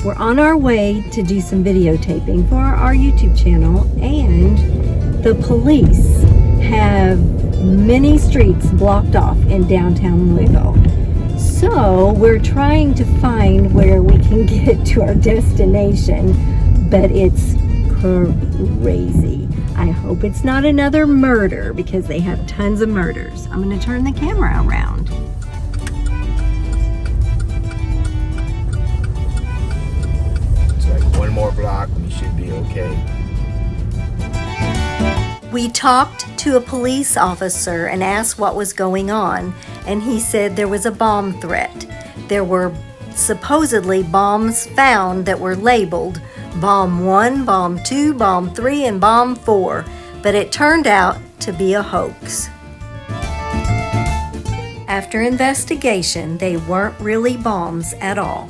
We're on our way to do some videotaping for our YouTube channel, and the police have many streets blocked off in downtown Louisville. So we're trying to find where we can get to our destination, but it's crazy. I hope it's not another murder because they have tons of murders. I'm going to turn the camera around. It's like one more block and we should be okay. We talked to a police officer and asked what was going on, and he said there was a bomb threat. There were supposedly bombs found that were labeled Bomb 1, Bomb 2, Bomb 3, and Bomb 4, but it turned out to be a hoax. After investigation, they weren't really bombs at all.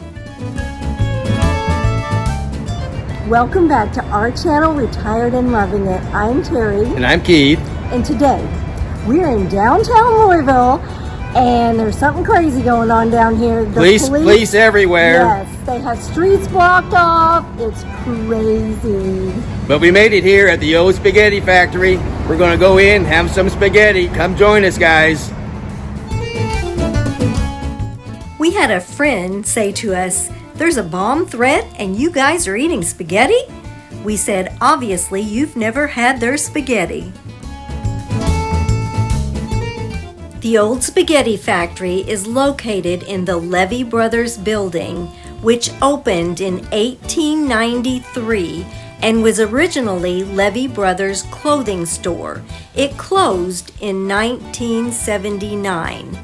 Welcome back to our channel, Retired and Loving It. I'm Terry. And I'm Keith. And today, we're in downtown Louisville, and there's something crazy going on down here. Police everywhere. Yes, they have streets blocked off. It's crazy. But we made it here at the old spaghetti factory. We're gonna go in, have some spaghetti. Come join us, guys. We had a friend say to us, "There's a bomb threat and you guys are eating spaghetti?" We said, "Obviously you've never had their spaghetti." The old spaghetti factory is located in the Levy Brothers building, which opened in 1893 and was originally Levy Brothers clothing store. It closed in 1979.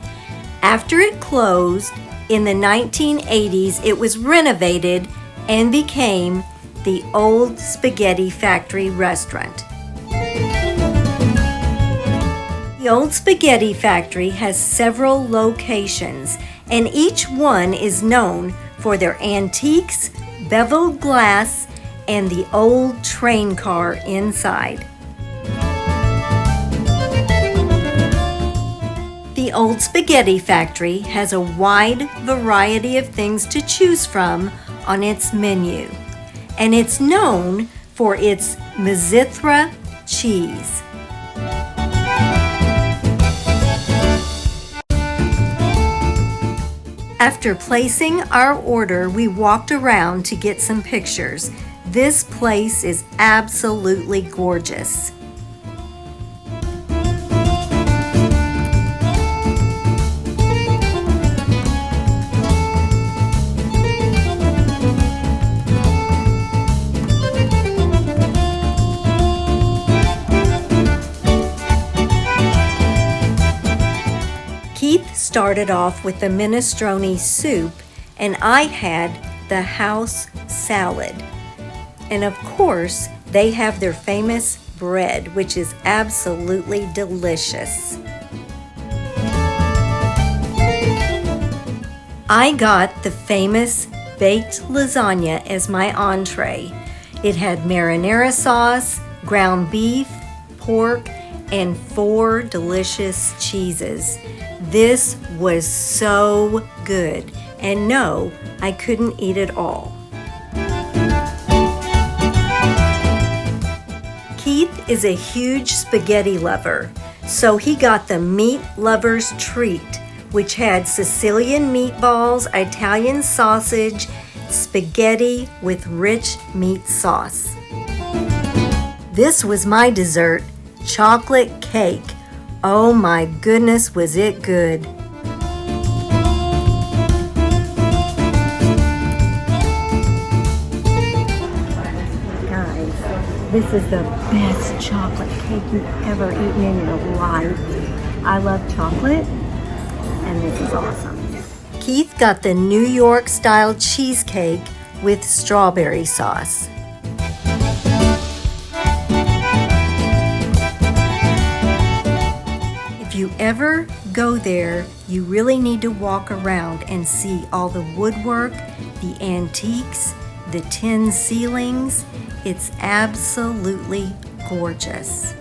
After it closed, in the 1980s, it was renovated and became the Old Spaghetti Factory restaurant. The Old Spaghetti Factory has several locations, and each one is known for their antiques, beveled glass, and the old train car inside. The Old Spaghetti Factory has a wide variety of things to choose from on its menu, and it's known for its Mizithra cheese. After placing our order, we walked around to get some pictures. This place is absolutely gorgeous. Keith started off with the minestrone soup, and I had the house salad. And of course, they have their famous bread, which is absolutely delicious. I got the famous baked lasagna as my entree. It had marinara sauce, ground beef, pork, and 4 delicious cheeses. This was so good, and no, I couldn't eat it all. Keith is a huge spaghetti lover, so he got the meat lover's treat, which had Sicilian meatballs, Italian sausage, spaghetti with rich meat sauce. This was my dessert, chocolate cake. Oh my goodness, was it good. Guys, this is the best chocolate cake you've ever eaten in your life. I love chocolate, and this is awesome. Keith got the New York style cheesecake with strawberry sauce. If you ever go there, you really need to walk around and see all the woodwork, the antiques, the tin ceilings. It's absolutely gorgeous.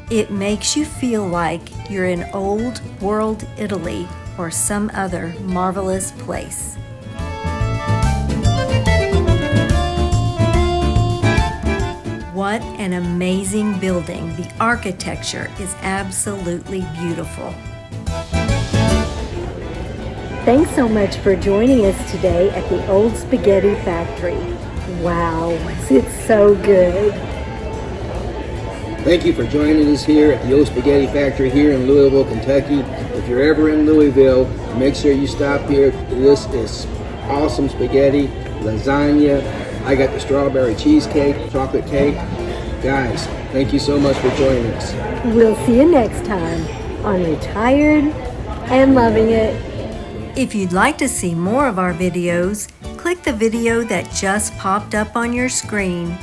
It makes you feel like you're in old world Italy or some other marvelous place. What an amazing building. The architecture is absolutely beautiful. Thanks so much for joining us today at the Old Spaghetti Factory. Wow, it's so good. Thank you for joining us here at the Old Spaghetti Factory here in Louisville, Kentucky. If you're ever in Louisville, make sure you stop here. This is awesome spaghetti, lasagna. I got the strawberry cheesecake, chocolate cake. Guys, thank you so much for joining us. We'll see you next time on Retired and Loving It. If you'd like to see more of our videos, click the video that just popped up on your screen.